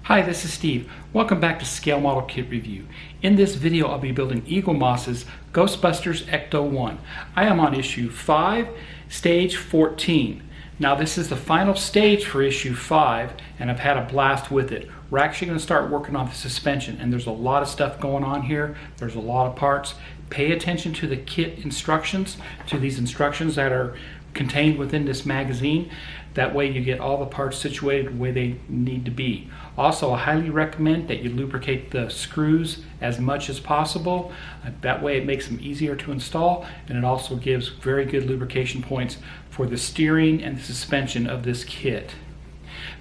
Hi, this is Steve. Welcome back to Scale Model Kit Review. In this video, I'll be building Eaglemoss's Ghostbusters Ecto-1. I am on issue 5, stage 14. Now this is the final stage for issue 5, and I've had a blast with it. We're actually going to start working on the suspension, and there's a lot of stuff going on here. There's a lot of parts. Pay attention to the kit instructions, to these instructions that are contained within this magazine. That way you get all the parts situated the way they need to be. Also, I highly recommend that you lubricate the screws as much as possible. That way it makes them easier to install, and it also gives very good lubrication points for the steering and the suspension of this kit.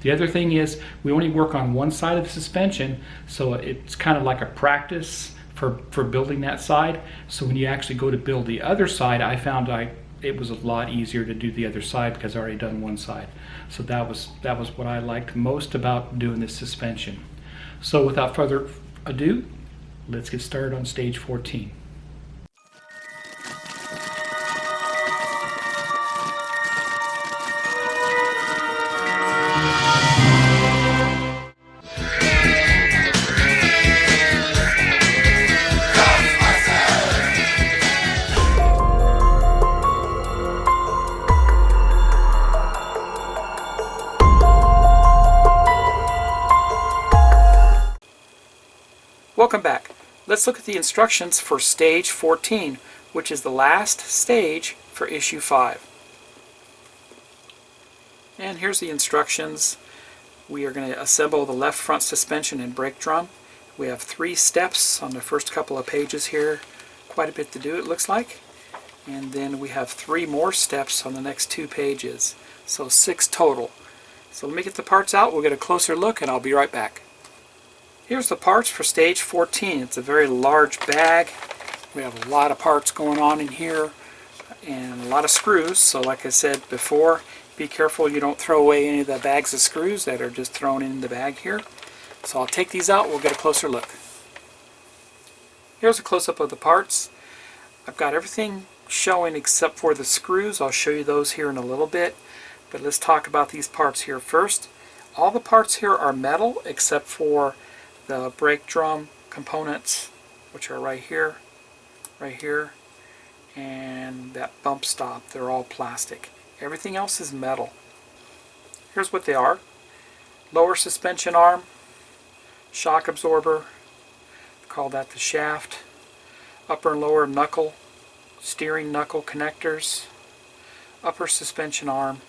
The other thing is we only work on one side of the suspension, so it's kind of like a practice for building that side. So when you actually go to build the other side, I found it was a lot easier to do the other side because I already done one side. So that was what I liked most about doing this suspension. So without further ado, let's get started on stage 14. Welcome back. Let's look at the instructions for stage 14, which is the last stage for issue 5. And here's the instructions. We are going to assemble the left front suspension and brake drum. We have 3 steps on the first couple of pages here. Quite a bit to do, it looks like. And then we have 3 more steps on the next 2 pages. So 6 total. So let me get the parts out, we'll get a closer look, and I'll be right back. Here's the parts for stage 14. It's a very large bag. We have a lot of parts going on in here and a lot of screws. So like I said before, be careful you don't throw away any of the bags of screws that are just thrown in the bag here. So I'll take these out, we'll get a closer look. Here's a close-up of the parts. I've got everything showing except for the screws. I'll show you those here in a little bit. But let's talk about these parts here first. All the parts here are metal except for the brake drum components, which are right here, and that bump stop. They're all plastic. Everything else is metal. Here's what they are. Lower suspension arm, shock absorber, call that the shaft, upper and lower knuckle, steering knuckle connectors, upper suspension arm,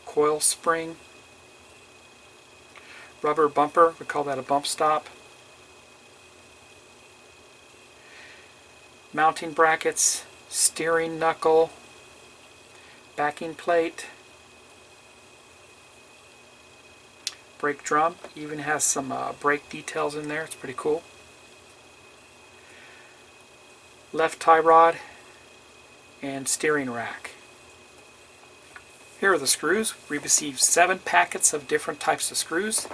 coil spring, rubber bumper, we call that a bump stop, mounting brackets, steering knuckle, backing plate, brake drum, even has some brake details in there, it's pretty cool, left tie rod, and steering rack. Here are the screws. We received 7 packets of different types of screws.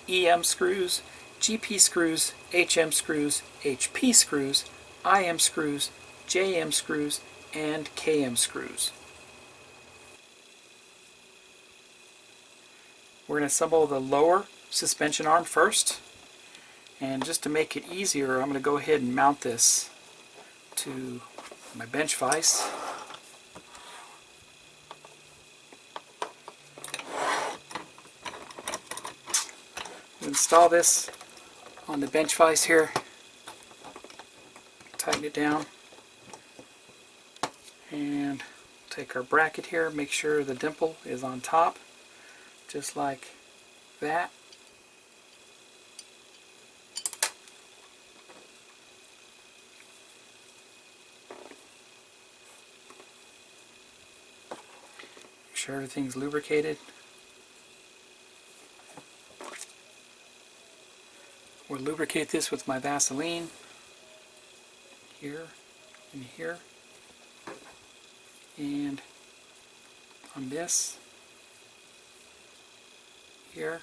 EM screws, GP screws, HM screws, HP screws, IM screws, JM screws, and KM screws. We're going to assemble the lower suspension arm first. And just to make it easier, I'm going to go ahead and mount this to my bench vise. Install this on the bench vise here, tighten it down, and take our bracket here, make sure the dimple is on top, just like that. Make sure everything's lubricated. We'll lubricate this with my Vaseline here and here and on this, here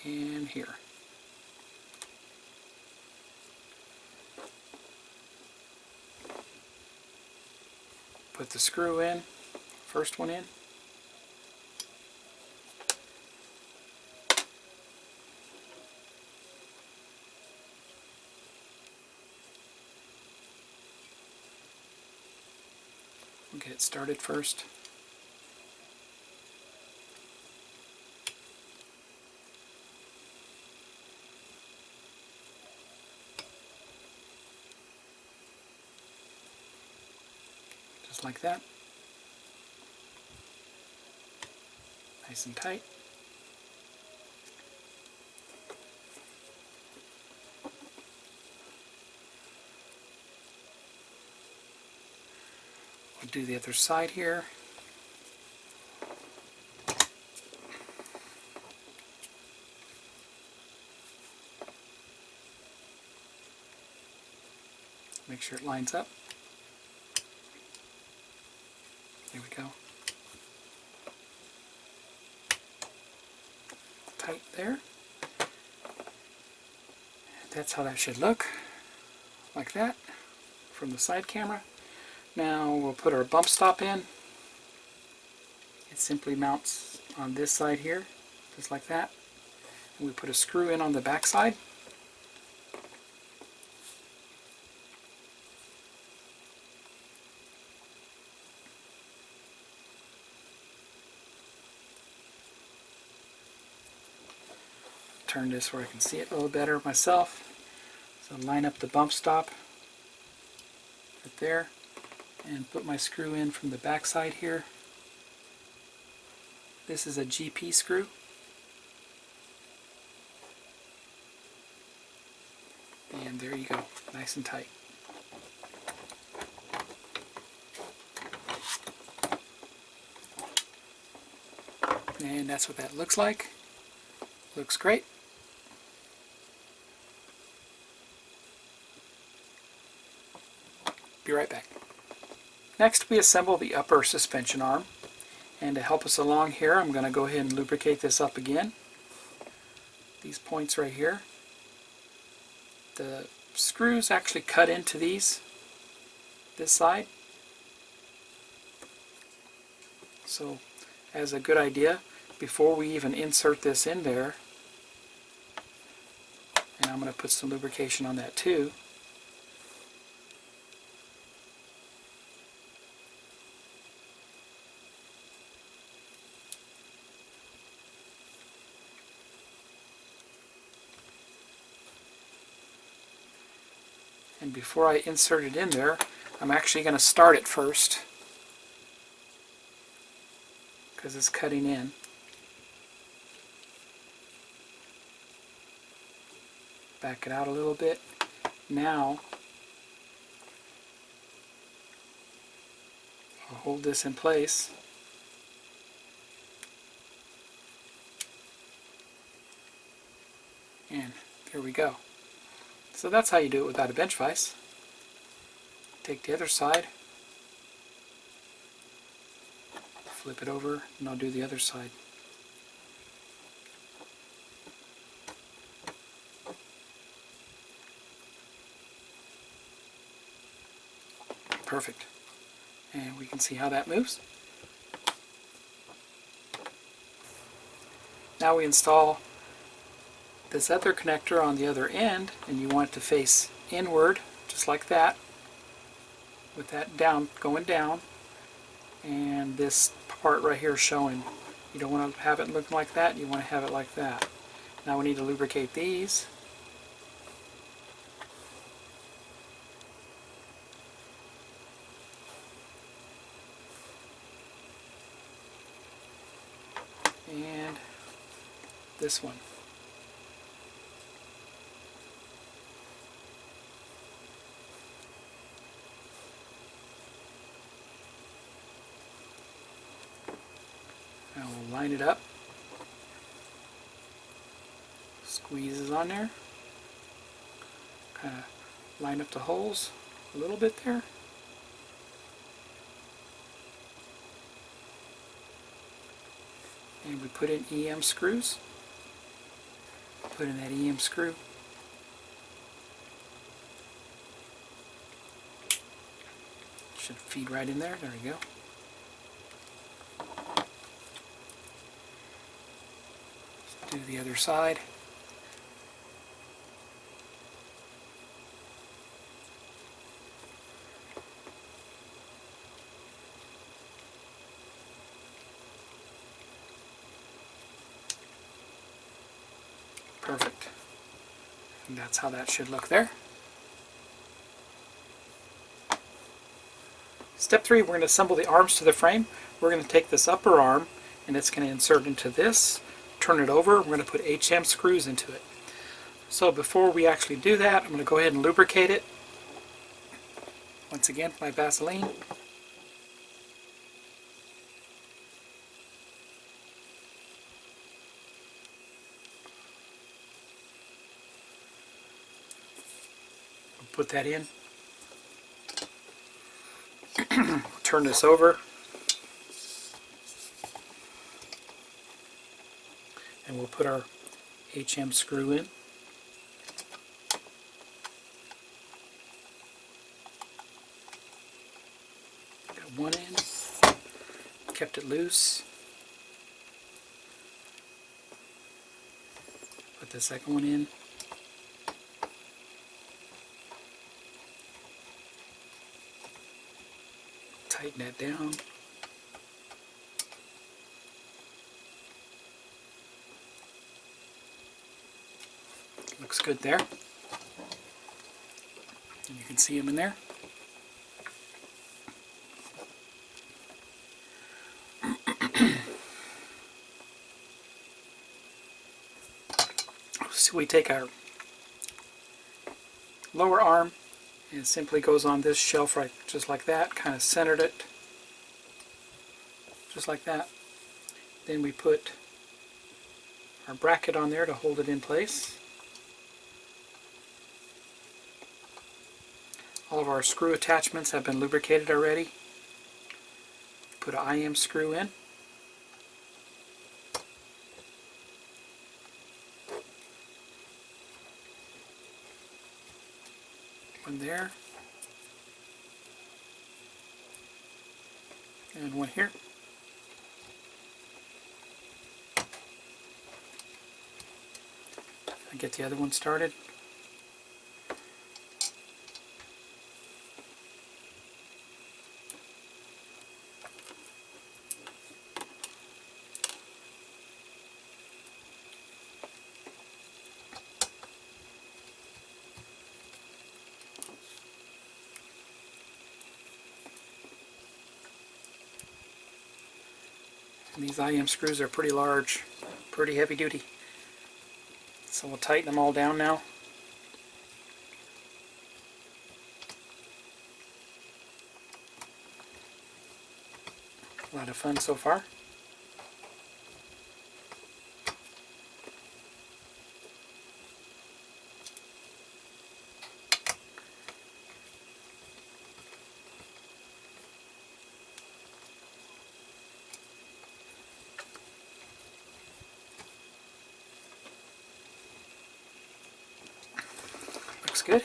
and here. Put the screw in, first one in. it started first. Just like that. Nice and tight. We'll do the other side here. Make sure it lines up. There we go. Tight there. That's how that should look. Like that from the side camera. Now we'll put our bump stop in. It simply mounts on this side here, just like that. And we put a screw in on the back side. Turn this where I can see it a little better myself. So line up the bump stop right there and put my screw in from the back side here. This is a GP screw. And there you go, nice and tight. And that's what that looks like. Looks great. Be right back. Next, we assemble the upper suspension arm. And to help us along here, I'm going to go ahead and lubricate this up again. These points right here. The screws actually cut into these, this side. So, as a good idea, before we even insert this in there, and I'm going to put some lubrication on that too. And before I insert it in there, I'm actually going to start it first because it's cutting in. Back it out a little bit. Now I'll hold this in place. And there we go. So that's how you do it without a bench vise. Take the other side, flip it over, and I'll do the other side. Perfect. And we can see how that moves. Now we install this other connector on the other end, and you want it to face inward, just like that, with that down, going down, and this part right here showing. You don't want to have it look like that, you want to have it like that. Now we need to lubricate these. And this one. Now we'll line it up. Squeezes on there. Kind of line up the holes a little bit there. And we put in EM screws. Put in that EM screw. Should feed right in there. There we go. Do the other side. Perfect. And that's how that should look there. Step 3, we're going to assemble the arms to the frame. We're going to take this upper arm and it's going to insert into this, turn it over, we're going to put HM screws into it. So before we actually do that, I'm going to go ahead and lubricate it. Once again, my Vaseline. Put that in. Turn this over. And we'll put our HM screw in. Got one in. Kept it loose. Put the second one in. Tighten that down. Looks good there. And you can see them in there. So we take our lower arm and it simply goes on this shelf right just like that, kind of centered it just like that. Then we put our bracket on there to hold it in place. All of our screw attachments have been lubricated already. Put an IM screw in. One there. And one here. I get the other one started. And these IM screws are pretty large, pretty heavy duty. So we'll tighten them all down now. A lot of fun so far. Looks good.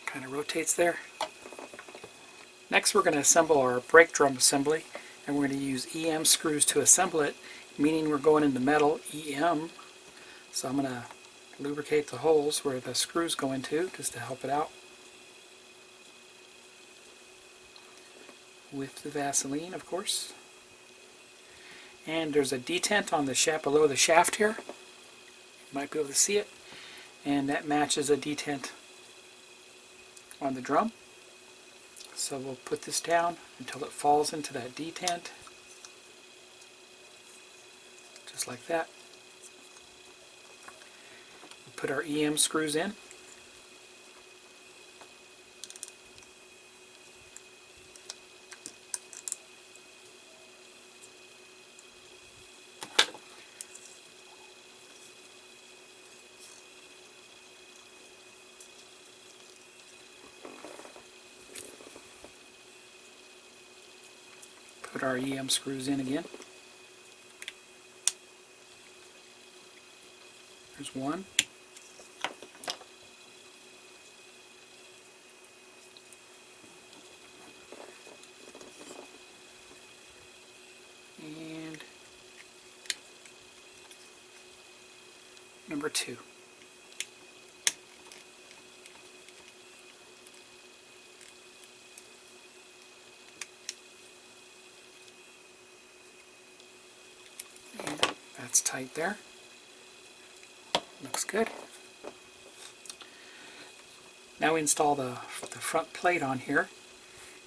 Kind of rotates there. Next we're going to assemble our brake drum assembly, and we're going to use EM screws to assemble it, meaning we're going into metal EM. So I'm going to lubricate the holes where the screws go into just to help it out with the Vaseline, of course. And there's a detent on the shaft below the shaft here. You might be able to see it, and that matches a detent on the drum. So we'll put this down until it falls into that detent, just like that. We'll put our EM screws in. Put our EM screws in again. There's one. And number two. That's tight there. Looks good. Now we install the front plate on here,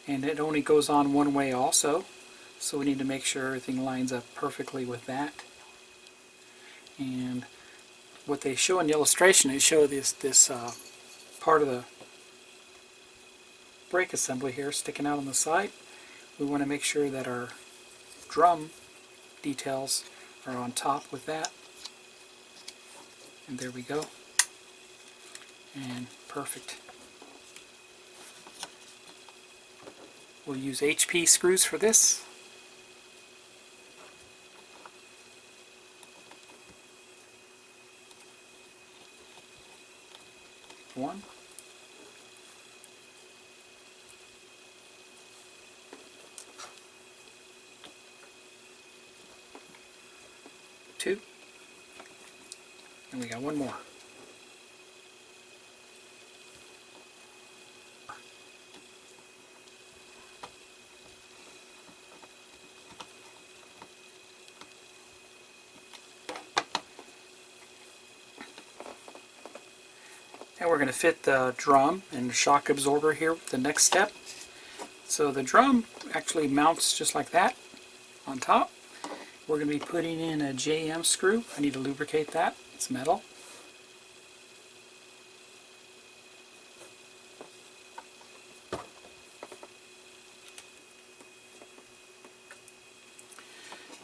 and it only goes on one way also, so we need to make sure everything lines up perfectly with that. And what they show in the illustration, they show this part of the brake assembly here sticking out on the side. We want to make sure that our drum details are on top with that. And there we go. And perfect. We'll use HP screws for this. One. Two. And we got one more. And we're going to fit the drum and the shock absorber here with the next step. So the drum actually mounts just like that on top. We're going to be putting in a JM screw. I need to lubricate that. It's metal.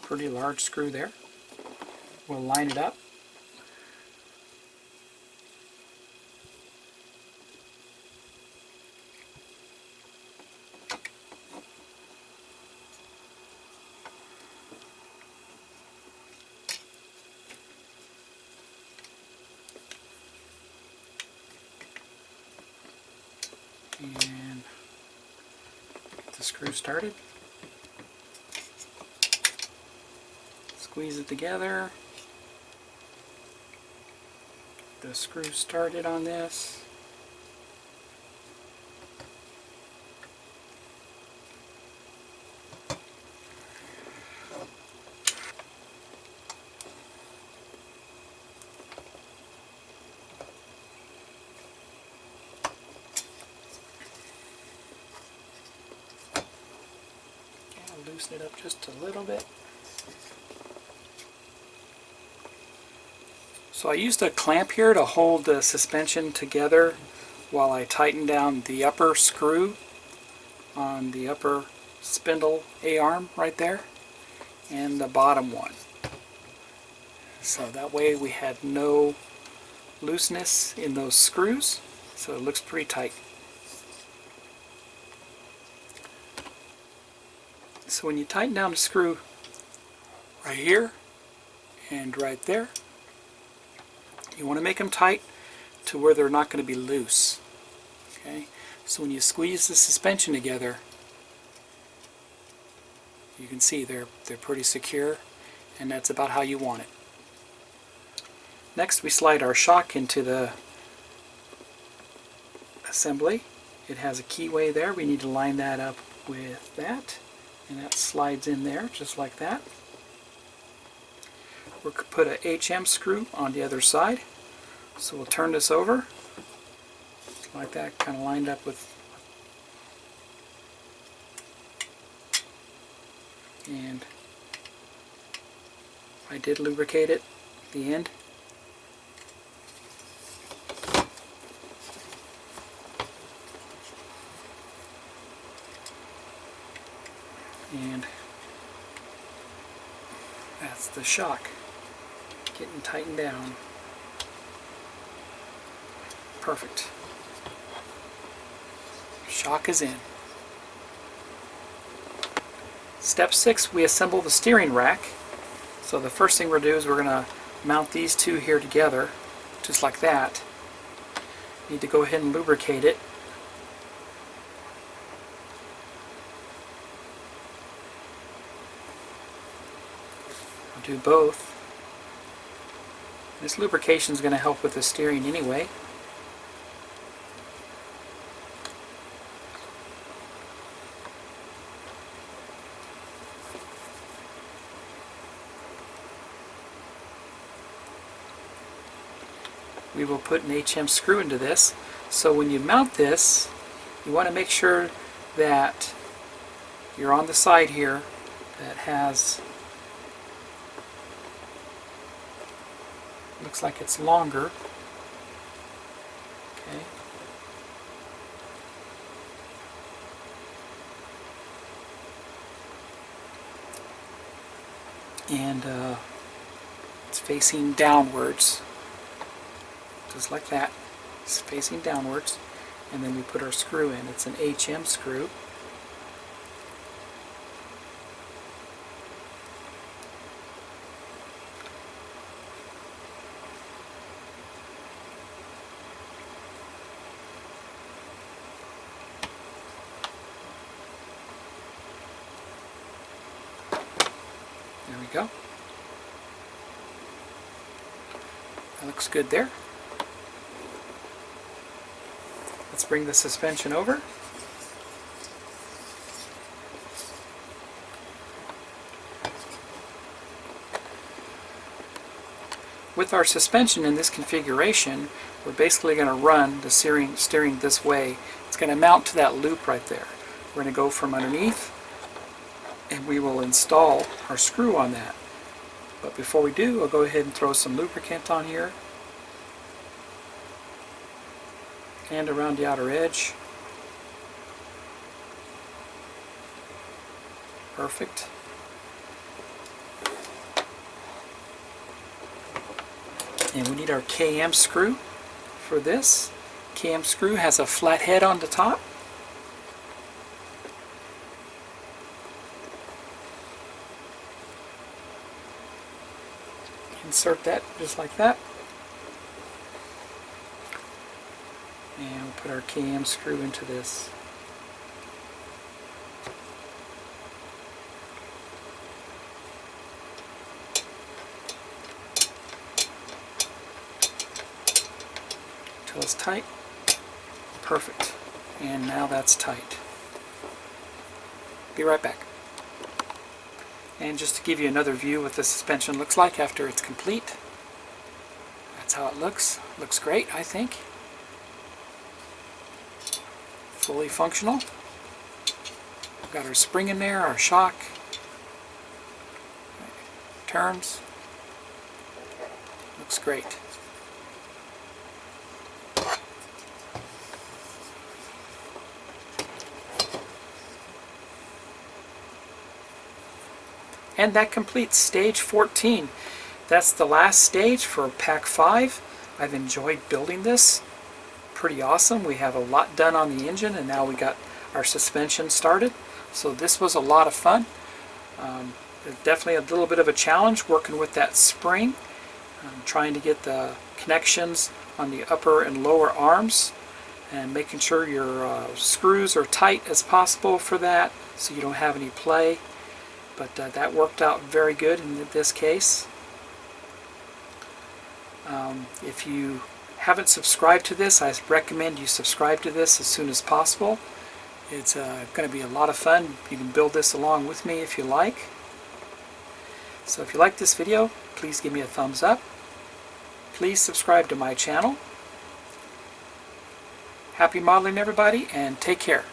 Pretty large screw there. We'll line it up. And get the screw started. Squeeze it together. Get the screw started on this. Loosen it up just a little bit. So I used a clamp here to hold the suspension together while I tighten down the upper screw on the upper spindle A-arm right there and the bottom one. So that way we had no looseness in those screws, so it looks pretty tight. So when you tighten down the screw right here and right there, you want to make them tight to where they're not going to be loose. Okay? So when you squeeze the suspension together, you can see they're pretty secure, and that's about how you want it. Next we slide our shock into the assembly. It has a keyway there. We need to line that up with that. And that slides in there just like that. We'll put a HM screw on the other side. So we'll turn this over like that, kind of lined up with, and I did lubricate it at the end. And that's the shock getting tightened down. Perfect. Shock is in. Step 6, we assemble the steering rack. So the first thing we're going to do is we're going to mount these two here together, just like that. Need to go ahead and lubricate it. Do both. This lubrication is going to help with the steering anyway. we will put an HM screw into this. So when you mount this, you want to make sure that you're on the side here that has, looks like it's longer. Okay. And it's facing downwards, just like that. It's facing downwards, and then we put our screw in. It's an HM screw. There we go. That looks good there. Let's bring the suspension over. With our suspension in this configuration, we're basically going to run the steering this way. It's going to mount to that loop right there. We're going to go from underneath, and we will install our screw on that. But before we do, I'll go ahead and throw some lubricant on here and around the outer edge. Perfect. And we need our KM screw for this. KM screw has a flat head on the top. Insert that just like that. And we'll put our KM screw into this. Until it's tight. Perfect. And now that's tight. Be right back. And just to give you another view what the suspension looks like after it's complete. That's how it looks. Looks great, I think. Fully functional. We've got our spring in there, our shock. Turns. Looks great. And that completes stage 14. That's the last stage for pack 5. I've enjoyed building this. Pretty awesome. We have a lot done on the engine, and now we got our suspension started. So this was a lot of fun. Definitely a little bit of a challenge working with that spring. Trying to get the connections on the upper and lower arms and making sure your screws are tight as possible for that so you don't have any play. But that worked out very good in this case. If you haven't subscribed to this, I recommend you subscribe to this as soon as possible. It's going to be a lot of fun. You can build this along with me if you like. So if you like this video, please give me a thumbs up. Please subscribe to my channel. Happy modeling, everybody, and take care.